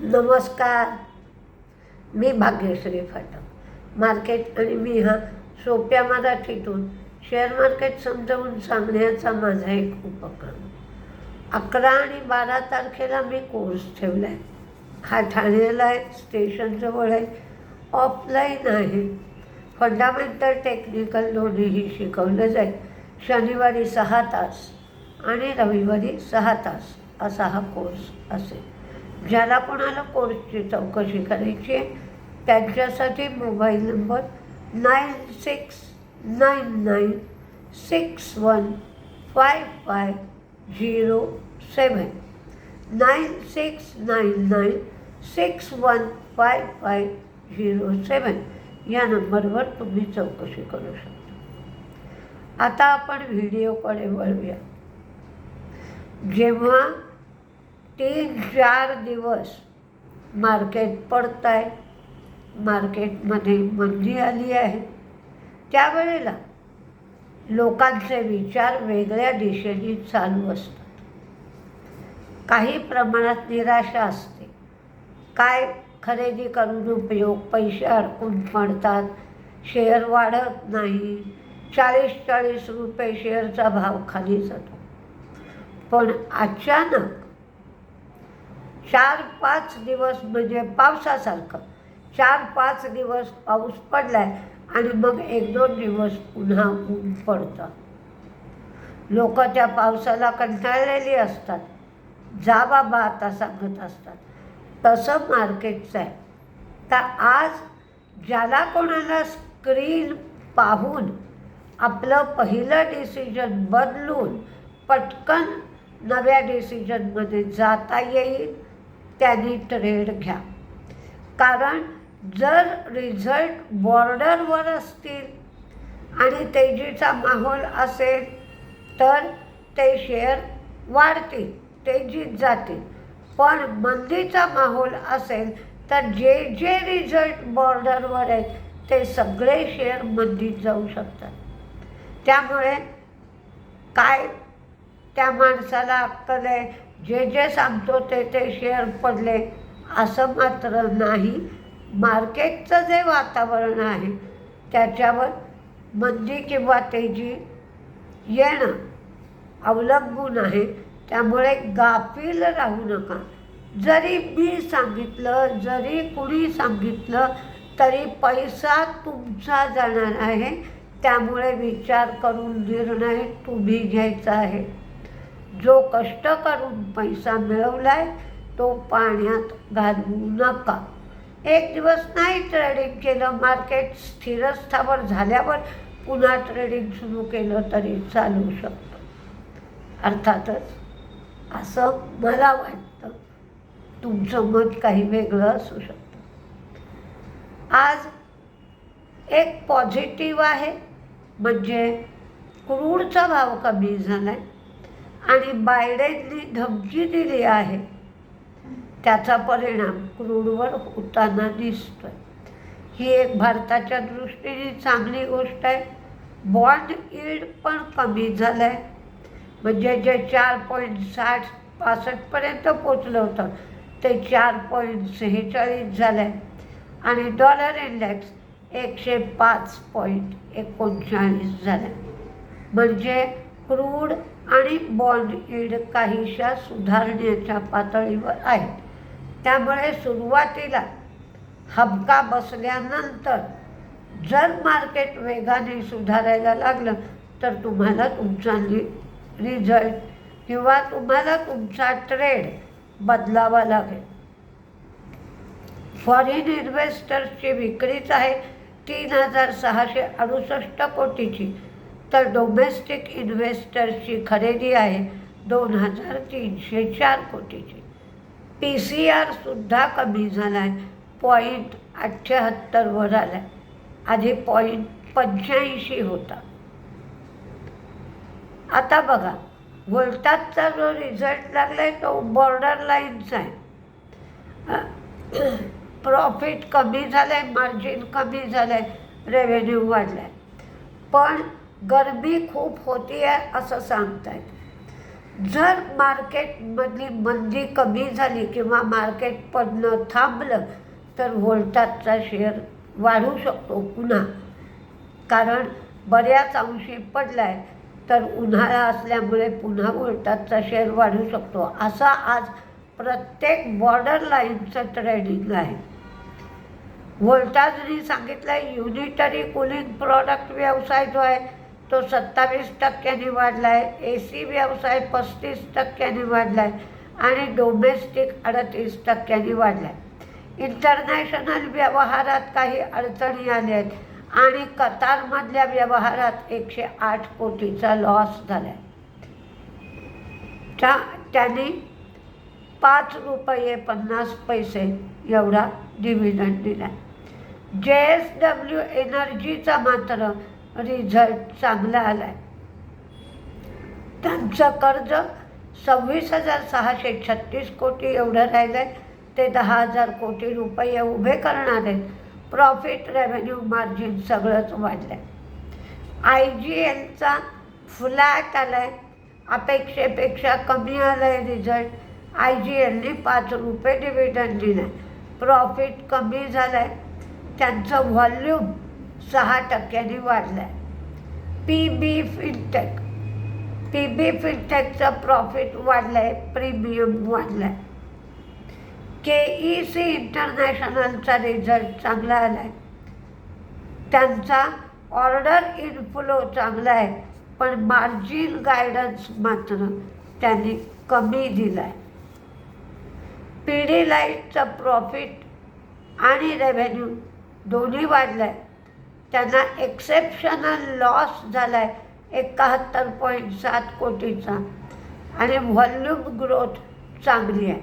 नमस्कार, मी भाग्यश्री फाटक. मार्केट आणि मी हा सोप्या मराठीतून शेअर मार्केट समजावून सांगण्याचा माझा एक उपक्रम. 11 आणि 12 तारखेला मी कोर्स ठेवला आहे. हा ठाण्याला आहे, स्टेशनजवळ आहे, ऑफलाईन आहे. फंडामेंटल टेक्निकल दोन्हीही शिकवलं जाईल. शनिवारी 6 तास आणि रविवारी 6 तास असा हा कोर्स असेल. ज्याला कोणाला कोर्सची चौकशी करायची आहे त्यांच्यासाठी मोबाईल नंबर 9699615507 9699615507 या नंबरवर तुम्ही चौकशी करू शकता. आता आपण व्हिडिओकडे वळूया. जेव्हा 3-4 दिवस मार्केट पडत आहे, मार्केटमध्ये मंदी आली आहे, त्यावेळेला लोकांचे विचार वेगळ्या दिशेने चालू असतात. काही प्रमाणात निराशा असते. काय खरेदी करून उपयोग, पैसे अडकून पडतात, शेअर वाढत नाही, 40-40 रुपये शेअरचा भाव खाली जातो. पण अचानक 4-5 दिवस म्हणजे पावसासारखं 4-5 दिवस पाऊस पडलाय आणि मग 1-2 दिवस पुन्हा ऊन पडतं. लोक त्या पावसाला कंटाळलेली असतात. जा बाबा आता सांगत असतात. तसं मार्केटचं आहे. तर आज ज्याला कोणाला स्क्रीन पाहून आपलं पहिलं डिसिजन बदलून पटकन नव्या डिसिजनमध्ये जाता येईल त्यांनी ट्रेड घ्या. कारण जर रिझल्ट बॉर्डरवर असतील आणि तेजीचा माहोल असेल तर ते शेअर वाढतील, तेजीत जातील. पण मंदीचा माहोल असेल तर जे जे रिझल्ट बॉर्डरवर आहेत ते सगळे शेअर मंदीत जाऊ शकतात. त्यामुळे काय त्या माणसाला अक्कल आहे, जे जे सांगतो ते ते शेअर पडले असं मात्र नाही. मार्केटचं जे वातावरण आहे त्याच्यावर मंदी किंवा तेजी येणं अवलंबून आहे. त्यामुळे गाफील राहू नका. जरी मी सांगितलं, जरी कुणी सांगितलं तरी पैसा तुमचा जाणार आहे. त्यामुळे विचार करून निर्णय तुम्ही घ्यायचा आहे. जो कष्ट करून पैसा मिळवलाय तो पाण्यात घालवू नका. एक दिवस नाही ट्रेडिंग केलं, मार्केट स्थिरस्थावर झाल्यावर पुन्हा ट्रेडिंग सुरू केलं तरी चालू शकतं. अर्थातच असं मला वाटतं. तुमचं मत काही वेगळं असू शकतं. आज एक पॉझिटिव्ह आहे म्हणजे क्रूडचा भाव कमी झाला आहे आणि बायडेननी धमकी दिली आहे. त्याचा परिणाम क्रूडवर होताना दिसतोय. ही एक भारताच्या दृष्टीने चांगली गोष्ट आहे. बॉन्ड यील्ड पण कमी झालं आहे. म्हणजे जे 4.60-65 पर्यंत पोचलं होतं ते 4.46 झालं आहे आणि डॉलर इंडेक्स 105.39 झालं आहे. म्हणजे क्रूड आणि बॉन्ड यील्ड काहीशा सुधारण्याच्या पातळीवर आहेत. त्यामुळे सुरुवातीला हबका बसल्यानंतर जर मार्केट वेगाने सुधारायला लागलं तर तुम्हाला तुमचा रिझल्ट किंवा तुम्हाला तुमचा ट्रेड बदलावा लागेल. फॉरेन इन्व्हेस्टर्सची विक्रीच आहे 3668 कोटीची, तर डोमेस्टिक इन्व्हेस्टर्सची खरेदी आहे 2304 कोटीची. PCR सुद्धा कमी झाला आहे, 0.78 वर आला आहे. आधी 0.85 होता. आता बघा, व्होल्टासचा जो रिझल्ट लागला आहे तो बॉर्डर लाईनचा आहे. प्रॉफिट कमी झालं आहे, मार्जिन कमी झालं आहे, रेव्हेन्यू वाढला आहे. पण गरमी खूप होती आहे असं सांगतायत. जर मार्केटमधली मंदी कमी झाली किंवा मार्केट पडणं थांबलं तर व्होल्टासचा शेअर वाढू शकतो पुन्हा, कारण बऱ्याच अंशी पडला आहे तर उन्हाळा असल्यामुळे पुन्हा व्होल्टासचा शेअर वाढू शकतो. असा आज प्रत्येक बॉर्डर लाईनचं ट्रेडिंग आहे. व्होल्टासने सांगितलं आहे युनिटरी कूलिंग प्रॉडक्ट व्यवसाय जो आहे तो 27% वाढला आहे, AC व्यवसाय 35% वाढला आहे आणि डोमेस्टिक 38% वाढला आहे. इंटरनॅशनल व्यवहारात काही अडचणी आल्या आहेत आणि कतारमधल्या व्यवहारात 108 कोटीचा लॉस झाला आहे. त्यांनी 5 रुपये 50 पैसे एवढा डिव्हिडंड दिला. JSW एनर्जीचा मात्र रिझल्ट चांगला आला आहे. त्यांचं कर्ज 26,636 कोटी एवढं राहिलं आहे, ते 10,000 कोटी रुपये उभे करणार आहेत. प्रॉफिट, रेव्हेन्यू, मार्जिन सगळंच वाढलं आहे. IGLचा फ्लॅट आला आहे, अपेक्षेपेक्षा कमी आलं आहे रिझल्ट. IGLने 5 रुपये डिव्हिडंड दिला आहे. प्रॉफिट कमी झालं आहे. त्यांचं व्हॉल्यूम 6% वाढलं आहे. PB फिनटेकचं प्रॉफिट वाढलं आहे, प्रीमियम वाढलं आहे. KEC इंटरनॅशनलचा रिझल्ट चांगला आला आहे. त्यांचा ऑर्डर इनफ्लो चांगला आहे, पण मार्जिन गायडन्स मात्र त्यांनी कमी दिला आहे. पिडिलाइटचं प्रॉफिट आणि रेव्हेन्यू दोन्ही वाढलं आहे. त्यांना एक्सेप्शनल लॉस झाला आहे 71.7 कोटीचा आणि व्हॉल्यूम ग्रोथ चांगली आहे.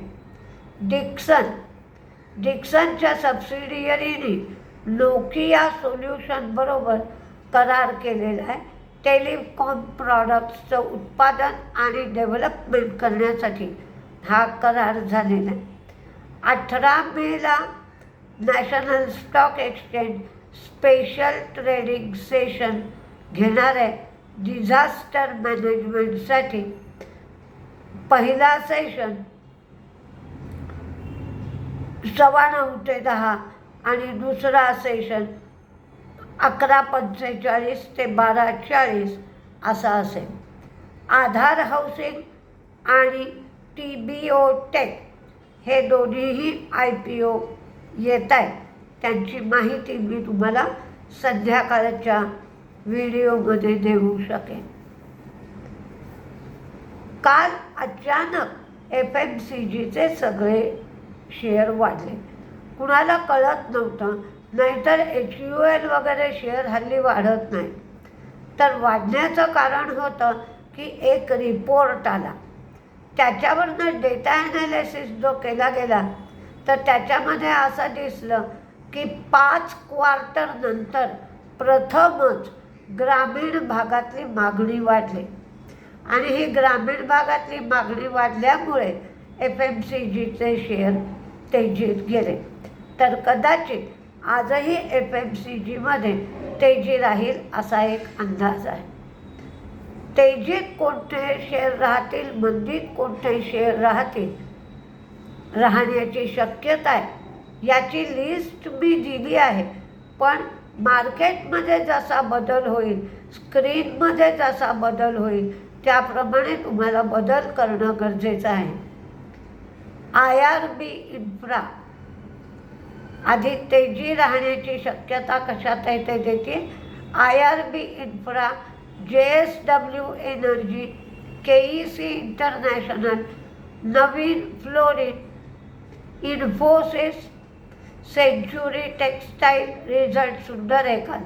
डिक्सनच्या सबसिडियरीने नोकिया सोल्युशनबरोबर करार केलेला आहे. टेलिकॉम प्रॉडक्ट्सचं उत्पादन आणि डेव्हलपमेंट करण्यासाठी हा करार झालेला आहे. 18 मेला national stock exchange special trading session घेणार आहे. डिझास्टर मॅनेजमेंटसाठी पहिला सेशन 9:15 ते 10 आणि दुसरा सेशन 11:45 ते 12:40 असा असेल. आधार हाऊसिंग आणि TBO टेक हे दोन्हीही IPO येत आहेत. त्यांची माहिती मी तुम्हाला संध्याकाळच्या व्हिडिओमध्ये देऊ शकेन. काल अचानक FMCGचे सगळे शेअर वाढले. कुणाला कळत नव्हतं, नाहीतर HUL वगैरे शेअर हल्ली वाढत नाही. तर वाढण्याचं कारण होतं की एक रिपोर्ट आला, त्याच्यावरनं डेटा ॲनालिसिस जो केला गेला तर त्याच्यामध्ये असं दिसलं की 5 क्वार्टर नंतर प्रथमच ग्रामीण भागातली मागणी वाढली आणि ही ग्रामीण भागातली मागणी वाढल्यामुळे FMCGचे शेअर तेजीत गेले. तर कदाचित आजही FMCGमध्ये तेजी राहील असा एक अंदाज आहे. तेजीत कोणते शेअर राहतील, मंदीत कोणते शेअर राहण्याची शक्यता आहे याची लिस्ट मी दिली आहे. पण मार्केटमध्ये जसा बदल होईल, स्क्रीनमध्ये जसा बदल होईल, त्याप्रमाणे तुम्हाला बदल करणं गरजेचं आहे. IRB इन्फ्रा आधी तेजी राहण्याची शक्यता कशात आहे ते देते. IRB Infra, JSW Energy, KEC International, Navin Fluorine, Infosys, Century Textile result सुंदर आहे काल.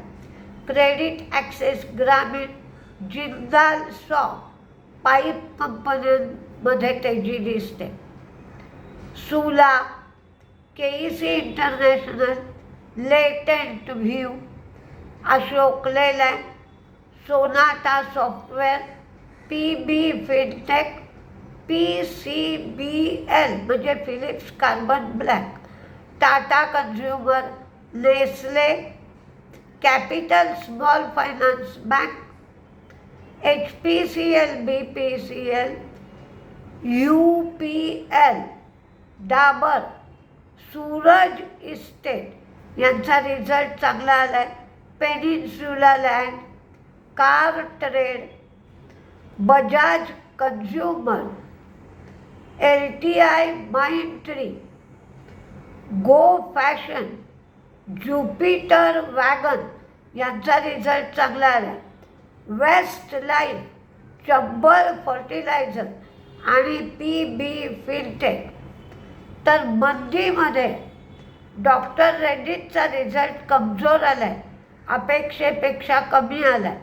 क्रेडिट ॲक्सेस ग्रामीण, जिंदाल सॉ पाईप कंपन्यांमध्ये तेजी दिसते. Sula, KEC International, Latent View, Ashok Leyland, Sonata Software, PB Fintech, PCBL म्हणजे Phillips Carbon Black, Tata Consumer, Nestle, Capital Small Finance Bank, HPCL, BPCL, UPL, Dabur, Suraj Estate यांचा रिझल्ट चांगला आला आहे. Peninsula Land, Car Trade, Bajaj Consumer, LTI Mindtree, Go Fashion, Jupiter Wagon यांचा result चांगला आला. Westlife, Chambal Fertiliser आणि PB Fintech. तर मंदीमध्ये डॉक्टर रेड्डीजचा रिझल्ट कमजोर आला आहे, अपेक्षेपेक्षा कमी आला आहे.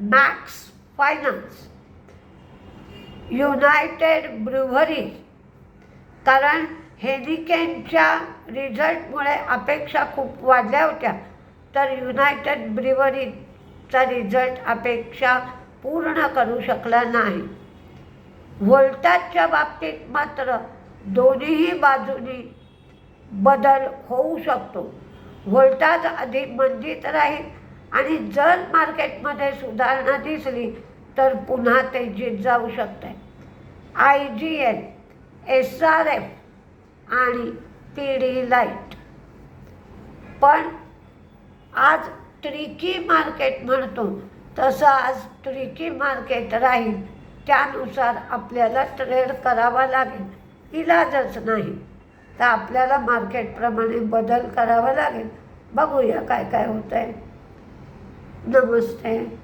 मॅक्स फायनान्स, युनायटेड ब्रुव्हरीज, कारण हेनिकेनच्या रिझल्टमुळे अपेक्षा खूप वाढल्या होत्या, तर युनायटेड ब्रुव्हरीजचा रिझल्ट अपेक्षा पूर्ण करू शकला नाही. व्होल्टासच्या बाबतीत मात्र दोन्हीही बाजूनी बदल होऊ शकतो. व्होल्टास अधिक मंदीत राहील आणि जर मार्केटमध्ये सुधारणा दिसली तर पुन्हा तेजीत जाऊ शकते. IGL, SRF आणि पिढीलाइट. पण आज ट्रिकी मार्केट म्हणतो तसं आज ट्रिकी मार्केट राहील. त्यानुसार आपल्याला ट्रेड करावा लागेल, इलाजच नाही. तर आपल्याला मार्केटप्रमाणे बदल करावा लागेल. बघूया काय काय होतं आहे. नमस्ते.